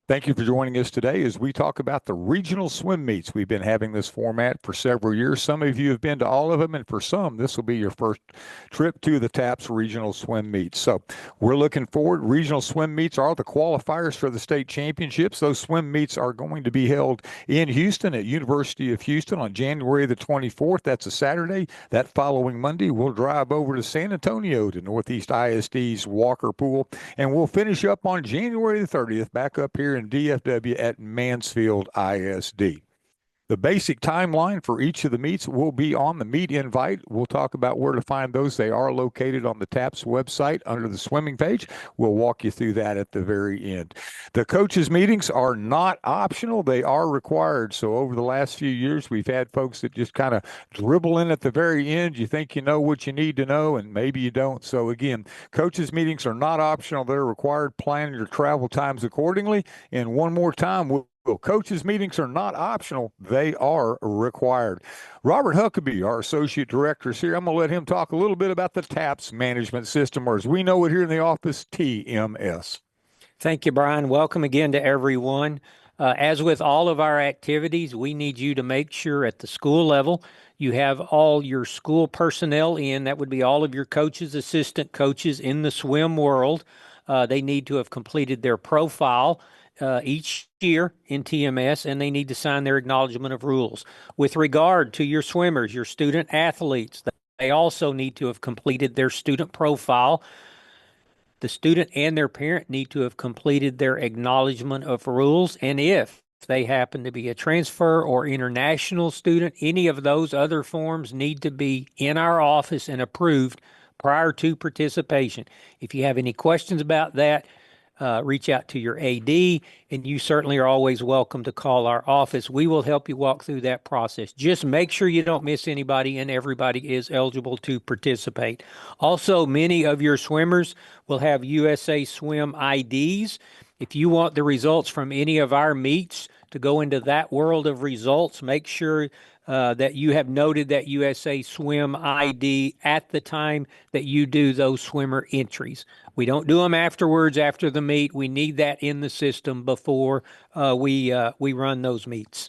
Thank you for joining us today as we talk about the regional swim meets. We've been having this format for several years. Some of you have been to all of them, and for some, this will be your first trip to the TAPS regional swim meets. So we're looking forward. Regional swim meets are the qualifiers for the state championships. Those swim meets are going to be held in Houston at University of Houston on January the 24th. That's a Saturday. That following Monday, we'll drive over to San Antonio to Northeast ISD's Walker Pool, and we'll finish up on January the 30th back up here in DFW at Mansfield ISD. The basic timeline for each of the meets will be on the meet invite. We'll talk about where to find those. They are located on the TAPS website under the swimming page. We'll walk you through that at the very end. The coaches' meetings are not optional. They are required. So over the last few years, we've had folks that just kind of dribble in at the very end. You think you know what you need to know, and maybe you don't. So again, coaches' meetings are not optional. They're required. Plan your travel times accordingly. And one more time, coaches' meetings are not optional. They are required. Robert Huckabee, our associate director, is here. I'm going to let him talk a little bit about the TAPS management system, or as we know it here in the office, TMS. Thank you, Brian. Welcome again to everyone. As with all of our activities, we need you to make sure at the school level you have all your school personnel in. That would be all of your coaches, assistant coaches in the swim world. They need to have completed their profile each year in TMS, and they need to sign their acknowledgement of rules. With regard to your swimmers, your student athletes, they also need to have completed their student profile. The student and their parent need to have completed their acknowledgement of rules, and if they happen to be a transfer or international student, any of those other forms need to be in our office and approved prior to participation. If you have any questions about that, reach out to your AD, and you certainly are always welcome to call our office. We will help you walk through that process. Just make sure you don't miss anybody, and everybody is eligible to participate. Also, many of your swimmers will have USA Swim IDs. If you want the results from any of our meets to go into that world of results, make sure that you have noted that USA Swim ID at the time that you do those swimmer entries. We don't do them afterwards, after the meet. We need that in the system before we run those meets.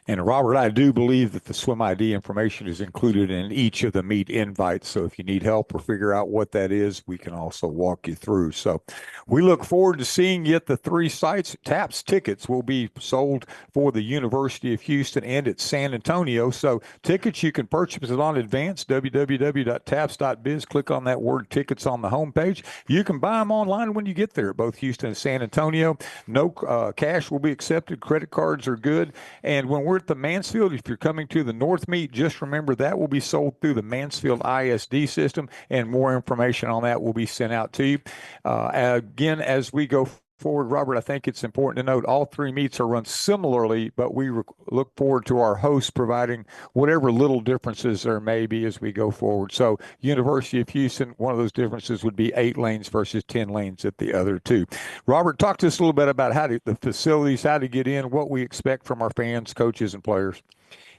And Robert, I do believe that the swim ID information is included in each of the meet invites. So if you need help or figure out what that is, we can also walk you through. So we look forward to seeing you at the three sites. TAPS tickets will be sold for the University of Houston and at San Antonio. So tickets, you can purchase it on advance, www.taps.biz. Click on that word tickets on the homepage. You can buy them online when you get there at both Houston and San Antonio. No cash will be accepted. Credit cards are good. And when we're at the Mansfield, if you're coming to the North Meet, just remember that will be sold through the Mansfield ISD system, and more information on that will be sent out to you. Again, as we go forward, Robert, I think it's important to note all three meets are run similarly, but we look forward to our hosts providing whatever little differences there may be as we go forward. So University of Houston, one of those differences would be 8 lanes versus 10 lanes at the other two. Robert, talk to us a little bit about the facilities, how to get in, what we expect from our fans, coaches, and players.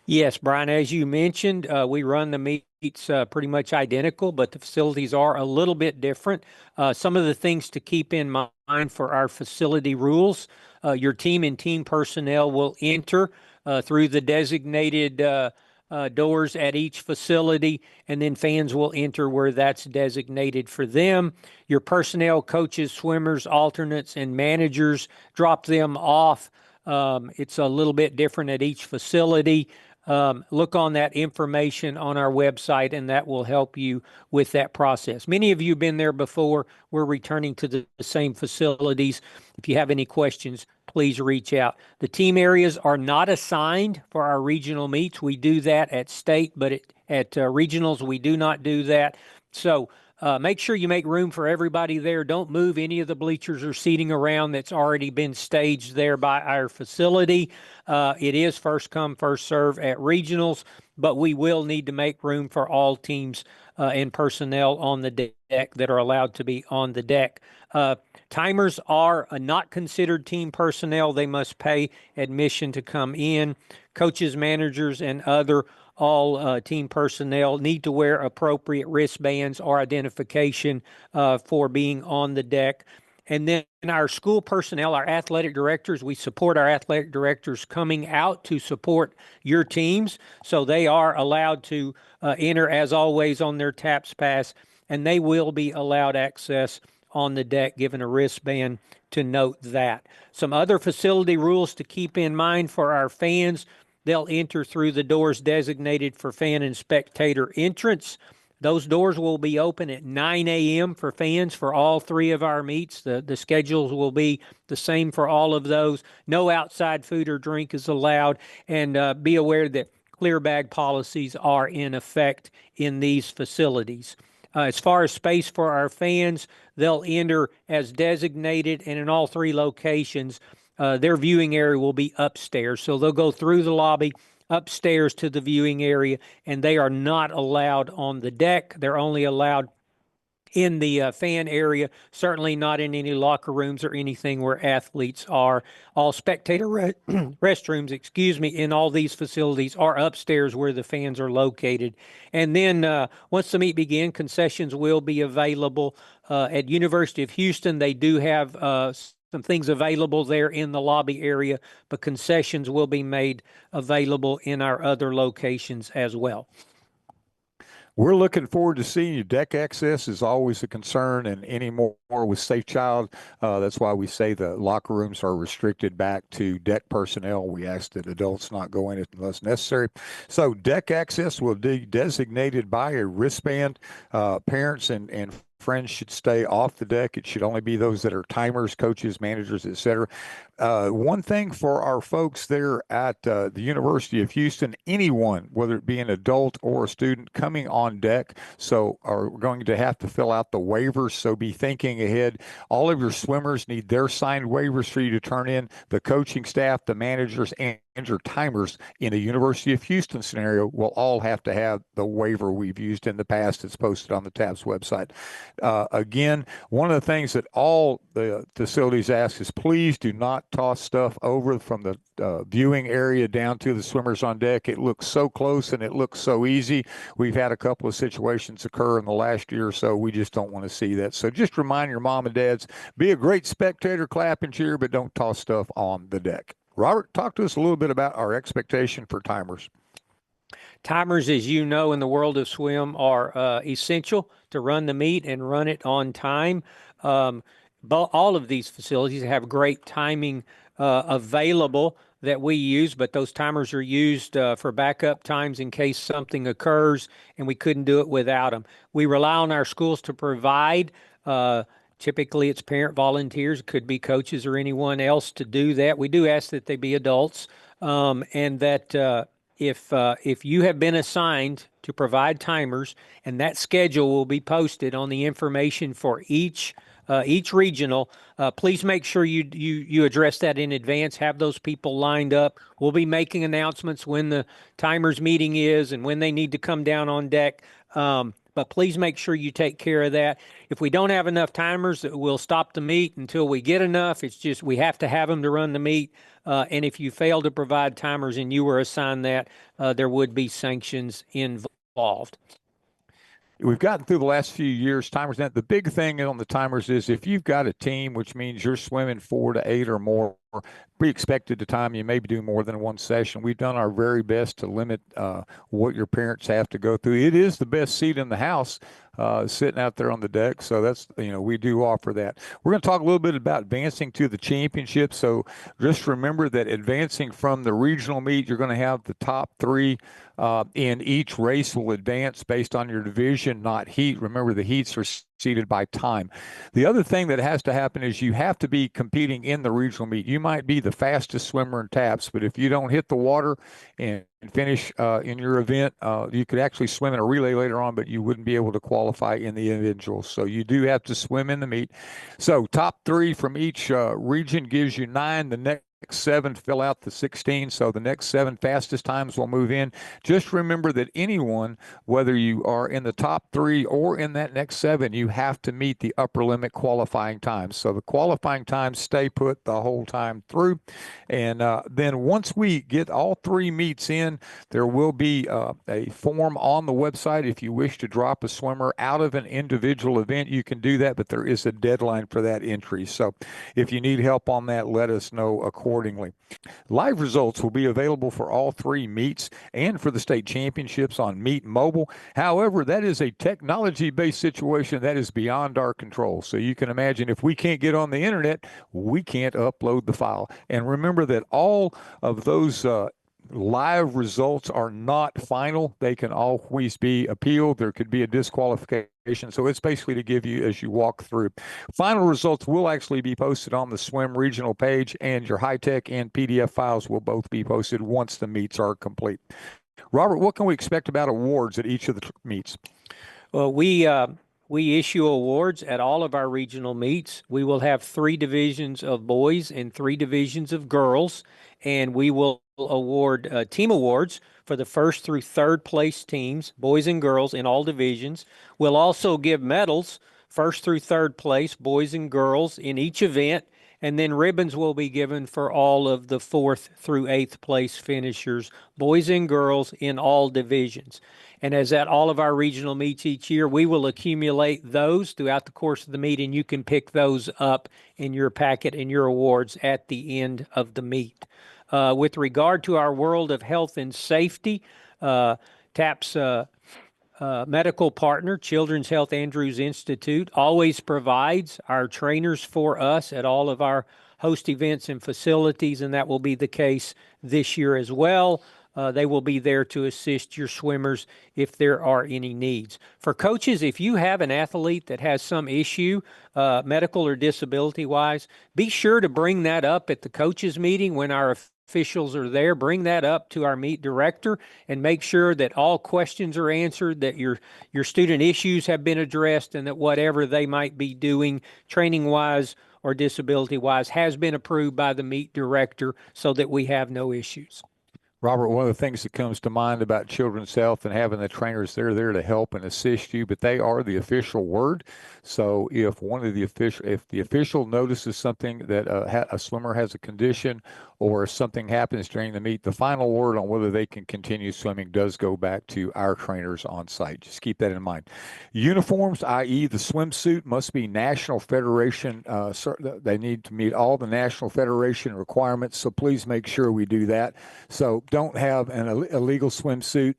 Yes, Brian, as you mentioned, we run the meets pretty much identical, but the facilities are a little bit different. Some of the things to keep in mind for our facility rules, your team and team personnel will enter through the designated doors at each facility, and then fans will enter where that's designated for them. Your personnel, coaches, swimmers, alternates, and managers, drop them off. It's a little bit different at each facility. Look on that information on our website, and that will help you with that process. Many of you have been there before. We're returning to the same facilities. If you have any questions, please reach out. The team areas are not assigned for our regional meets. We do that at state, but at regionals, we do not do that. So make sure you make room for everybody there. Don't move any of the bleachers or seating around that's already been staged there by our facility. It is first come, first serve at regionals, but we will need to make room for all teams and personnel on the deck that are allowed to be on the deck. Timers are not considered team personnel. They must pay admission to come in. Coaches, managers, and other all team personnel need to wear appropriate wristbands or identification for being on the deck. And then our school personnel, our athletic directors, we support our athletic directors coming out to support your teams. So they are allowed to enter, as always, on their TAPS pass, and they will be allowed access on the deck, given a wristband to note that. Some other facility rules to keep in mind for our fans: they'll enter through the doors designated for fan and spectator entrance. Those doors will be open at 9 a.m. for fans for all three of our meets. The schedules will be the same for all of those. No outside food or drink is allowed. And be aware that clear bag policies are in effect in these facilities. As far as space for our fans, they'll enter as designated, and in all three locations, their viewing area will be upstairs. So they'll go through the lobby, upstairs to the viewing area, and they are not allowed on the deck. They're only allowed in the fan area, certainly not in any locker rooms or anything where athletes are. All spectator restrooms, in all these facilities are upstairs where the fans are located. And then once the meet begins, concessions will be available. At University of Houston, they do have some things available there in the lobby area, but concessions will be made available in our other locations as well. We're looking forward to seeing you. Deck access is always a concern, and any more with Safe Child. That's why we say the locker rooms are restricted back to deck personnel. We ask that adults not go in it unless necessary. So deck access will be designated by a wristband. Parents and friends should stay off the deck. It should only be those that are timers, coaches, managers, etc. One thing for our folks there at the University of Houston: anyone, whether it be an adult or a student, coming on deck, so are going to have to fill out the waivers. So be thinking ahead. All of your swimmers need their signed waivers for you to turn in. The coaching staff, the managers, and your timers in a University of Houston scenario will all have to have the waiver we've used in the past. It's posted on the TAPS website. Again, one of the things that all the facilities ask is please do not toss stuff over from the viewing area down to the swimmers on deck. It looks so close and it looks so easy. We've had a couple of situations occur in the last year or so. We just don't want to see that. So just remind your mom and dads, be a great spectator, clap and cheer, but don't toss stuff on the deck. Robert, talk to us a little bit about our expectation for timers. Timers, as you know, in the world of swim are essential to run the meet and run it on time. But all of these facilities have great timing available that we use, but those timers are used for backup times in case something occurs and we couldn't do it without them. We rely on our schools to provide typically, it's parent volunteers, it could be coaches or anyone else to do that. We do ask that they be adults, and that if you have been assigned to provide timers, and that schedule will be posted on the information for each regional, please make sure you address that in advance. Have those people lined up. We'll be making announcements when the timers meeting is and when they need to come down on deck. But please make sure you take care of that. If we don't have enough timers, we'll stop the meet until we get enough. It's just we have to have them to run the meet. And if you fail to provide timers and you were assigned that, there would be sanctions involved. We've gotten through the last few years, timers. Now, the big thing on the timers is if you've got a team, which means you're swimming 4 to 8 or more, be expected to time. You maybe do more than one session. We've done our very best to limit what your parents have to go through. It is the best seat in the house, sitting out there on the deck. So that's, we do offer that. We're going to talk a little bit about advancing to the championship. So just remember that advancing from the regional meet, you're going to have the top 3 in each race will advance based on your division, not heat. Remember, the heats are seeded by time. The other thing that has to happen is you have to be competing in the regional meet. You might be the fastest swimmer in TAPS, but if you don't hit the water and finish in your event, you could actually swim in a relay later on, but you wouldn't be able to qualify in the individuals. So you do have to swim in the meet. So top 3 from each region gives you 9. The next seven fill out the 16. So the next seven fastest times will move in. Just remember that anyone, whether you are in the top three or in that next seven, you have to meet the upper limit qualifying times. So the qualifying times stay put the whole time through. And then once we get all three meets in, there will be a form on the website. If you wish to drop a swimmer out of an individual event, you can do that, but there is a deadline for that entry. So if you need help on that, let us know accordingly. Live results will be available for all three meets and for the state championships on Meet Mobile. However, that is a technology-based situation that is beyond our control. So you can imagine if we can't get on the internet, we can't upload the file. And remember that all of those live results are not final. They can always be appealed. There could be a disqualification. So it's basically to give you as you walk through. Final results will actually be posted on the swim regional page, and your high-tech and PDF files will both be posted once the meets are complete. Robert, what can we expect about awards at each of the meets? Well, we issue awards at all of our regional meets. We will have 3 divisions of boys and 3 divisions of girls, and we will award team awards for the first through third place teams, boys and girls in all divisions. We'll also give medals, first through third place, boys and girls in each event, and then ribbons will be given for all of the 4th through 8th place finishers, boys and girls in all divisions. And as at all of our regional meets each year, we will accumulate those throughout the course of the meet, and you can pick those up in your packet and your awards at the end of the meet. With regard to our world of health and safety, TAP's medical partner, Children's Health Andrews Institute, always provides our trainers for us at all of our host events and facilities, and that will be the case this year as well. They will be there to assist your swimmers if there are any needs. For coaches, if you have an athlete that has some issue, medical or disability-wise, be sure to bring that up at the coaches meeting when our officials are there. Bring that up to our meet director and make sure that all questions are answered, that your student issues have been addressed, and that whatever they might be doing training-wise or disability-wise has been approved by the meet director so that we have no issues. Robert, one of the things that comes to mind about Children's Health and having the trainers, they're there to help and assist you, but they are the official word. So if the official notices something that a swimmer has a condition or something happens during the meet, the final word on whether they can continue swimming does go back to our trainers on site. Just keep that in mind. Uniforms, i.e. the swimsuit, must be National Federation. They need to meet all the National Federation requirements, so please make sure we do that. So don't have an illegal swimsuit.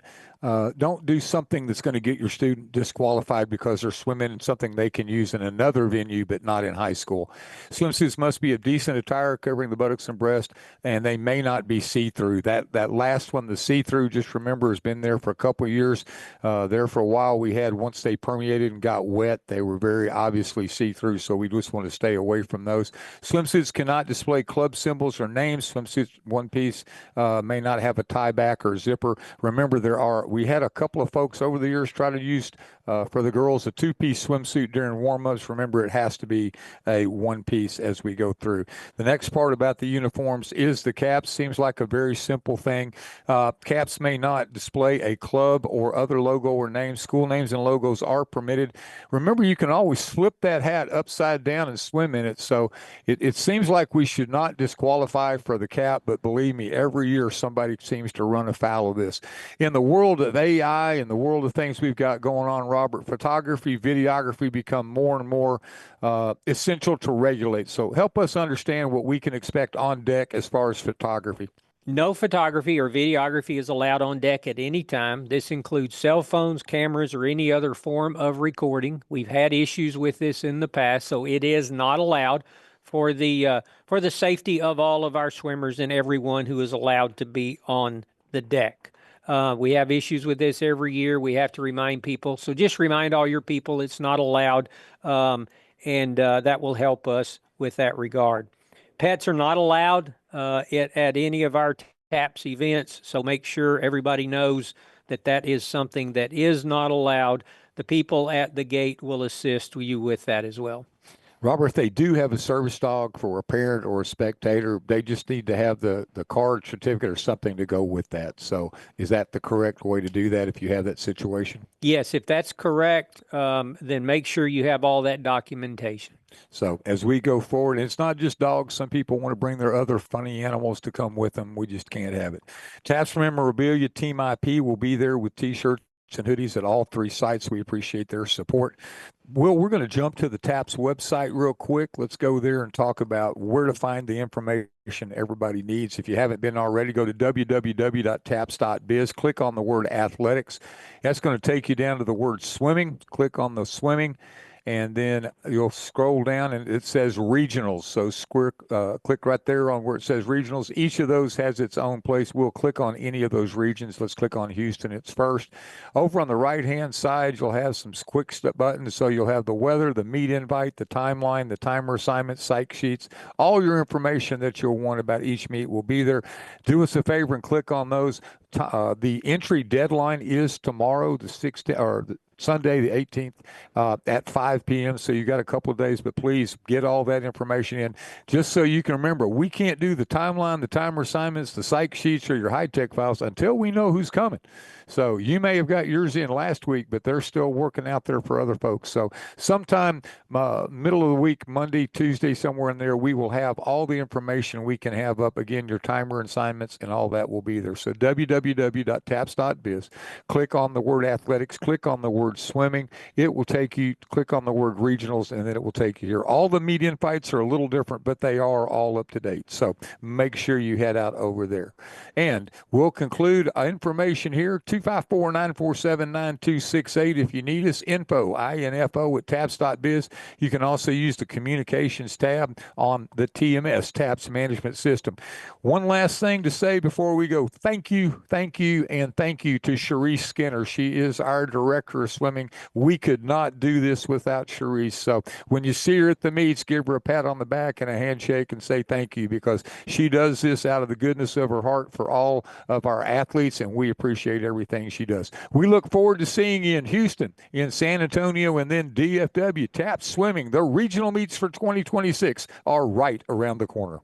Don't do something that's going to get your student disqualified because they're swimming in something they can use in another venue but not in high school. Swimsuits must be of decent attire covering the buttocks and breast, and they may not be see-through. That last one, the see-through, just remember, has been there for a couple of years. There for a while, once they permeated and got wet, they were very obviously see-through, so we just want to stay away from those. Swimsuits cannot display club symbols or names. Swimsuits, one piece, may not have a tie back or zipper. Remember, we had a couple of folks over the years try to use, for the girls, a 2-piece swimsuit during warm-ups. Remember, it has to be a 1-piece as we go through. The next part about the uniforms is the caps. Seems like a very simple thing. Caps may not display a club or other logo or name. School names and logos are permitted. Remember, you can always flip that hat upside down and swim in it. So it seems like we should not disqualify for the cap, but believe me, every year somebody seems to run afoul of this. In the world of AI and the world of things we've got going on, Robert, photography, videography become more and more essential to regulate. So help us understand what we can expect on deck as far as photography. No photography or videography is allowed on deck at any time. This includes cell phones, cameras, or any other form of recording. We've had issues with this in the past, so it is not allowed for the safety of all of our swimmers and everyone who is allowed to be on the deck. We have issues with this every year. We have to remind people. So just remind all your people it's not allowed, and that will help us with that regard. Pets are not allowed at any of our TAPS events, so make sure everybody knows that is something that is not allowed. The people at the gate will assist you with that as well. Robert, if they do have a service dog for a parent or a spectator, they just need to have the card certificate or something to go with that. So is that the correct way to do that if you have that situation? Yes, if that's correct, then make sure you have all that documentation. So as we go forward, and it's not just dogs. Some people want to bring their other funny animals to come with them. We just can't have it. Taps for Memorabilia, Team IP will be there with T-shirts and hoodies at all three sites. We appreciate their support. Will, we're going to jump to the TAPS website real quick. Let's go there and talk about where to find the information everybody needs. If you haven't been already, go to www.taps.biz, click on the word athletics. That's going to take you down to the word swimming. Click on the swimming, and then you'll scroll down and it says regionals. So click right there on where it says regionals. Each of those has its own place. We'll click on any of those regions. Let's click on Houston. It's first. Over on the right-hand side, you'll have some quick step buttons. So you'll have the weather, the meet invite, the timeline, the timer assignment, psych sheets. All your information that you'll want about each meet will be there. Do us a favor and click on those. The entry deadline is tomorrow, the 16th, or Sunday, the 18th, at 5 p.m. So you got a couple of days, but please get all that information in just so you can remember. We can't do the timeline, the timer assignments, the psych sheets, or your high-tech files until we know who's coming. So you may have got yours in last week, but they're still working out there for other folks. So sometime middle of the week, Monday, Tuesday, somewhere in there, we will have all the information we can have up. Again, your timer assignments and all that will be there. So www.taps.biz. Click on the word athletics. Click on the word swimming. It will take you, click on the word regionals, and then it will take you here. All the median fights are a little different, but they are all up to date. So make sure you head out over there. And we'll conclude information here, 254-947-9268. If you need us, info at taps.biz. You can also use the communications tab on the TMS, TAPS Management System. One last thing to say before we go. Thank you, and thank you to Sharice Skinner. She is our director of swimming. We could not do this without Sharice. So when you see her at the meets, give her a pat on the back and a handshake and say thank you, because she does this out of the goodness of her heart for all of our athletes, and we appreciate everything she does. We look forward to seeing you in Houston, in San Antonio, and then DFW. TAPS Swimming, the regional meets for 2026 are right around the corner.